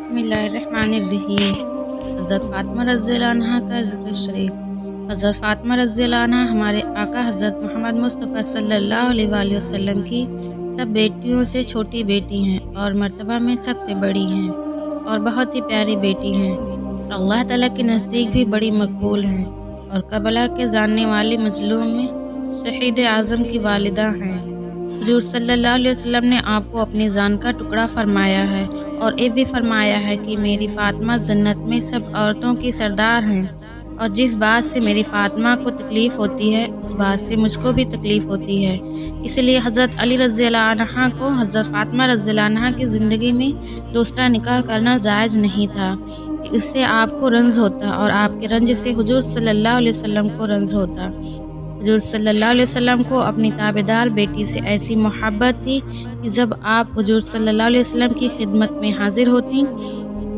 बिस्मिल्लाहिर्रहमानिर्रहीम। हज़रत फ़ातिमा रज़ी अल्लाह अन्हा का ज़िक्र शरीफ। हज़रत फ़ातिमा रज़ी अल्लाह अन्हा हमारे आका हज़रत मोहम्मद मुस्तफ़ा सल्लल्लाहु अलैहि वसल्लम की सब बेटियों से छोटी बेटी हैं और मर्तबा में सबसे बड़ी हैं और बहुत ही प्यारी बेटी हैं। अल्लाह ताला के नज़दीक भी बड़ी मकबूल हैं और करबला के जानने वाले मज़लूम में शहीद आज़म की वालिदा हैं। हुज़ूर सल्लल्लाहु अलैहि वसल्लम ने आपको अपनी जान का टुकड़ा फरमाया है और ये भी फरमाया है कि मेरी फ़ातिमा जन्नत में सब औरतों की सरदार हैं और जिस बात से मेरी फ़ातिमा को तकलीफ़ होती है उस बात से मुझको भी तकलीफ़ होती है। इसलिए हज़रत अली रज़ी अल्लाह अन्हा को हज़रत फ़ातिमा रज़ी अल्लाह अन्हा की ज़िंदगी में दूसरा निकाह करना जायज़ नहीं था। इससे आपको रंज होता और आपके रंज से हुज़ूर सल्लल्लाहु अलैहि वसल्लम को रंज होता। हुज़ूर सल्लल्लाहु अलैहि वसल्लम को अपनी ताबेदार बेटी से ऐसी मोहब्बत थी कि जब आप हुज़ूर सल्लल्लाहु अलैहि वसल्लम की खिदमत में हाजिर होती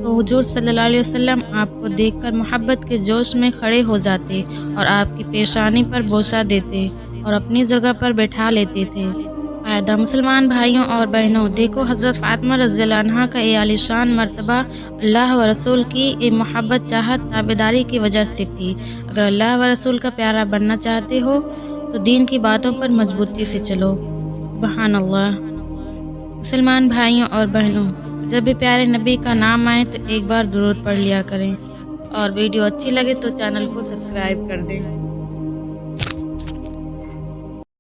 तो हुज़ूर सल्लल्लाहु अलैहि वसल्लम आपको देखकर मोहब्बत के जोश में खड़े हो जाते और आपकी पेशानी पर बोसा देते और अपनी जगह पर बैठा लेते थे। फ़ायदा मुसलमान भाइयों और बहनों, देखो हज़रत फ़ातिमा रज़ी अल्लाह अन्हा का ये आलीशान मर्तबा अल्लाह व रसूल की ये मोहब्बत चाहत ताबेदारी की वजह से थी। अगर अल्लाह व रसूल का प्यारा बनना चाहते हो तो दीन की बातों पर मजबूती से चलो। सुबहान अल्लाह। मुसलमान भाइयों और बहनों, जब भी प्यारे नबी का नाम आए तो एक बार दुरूद पढ़ लिया करें और वीडियो अच्छी लगे तो चैनल को सब्सक्राइब कर दें।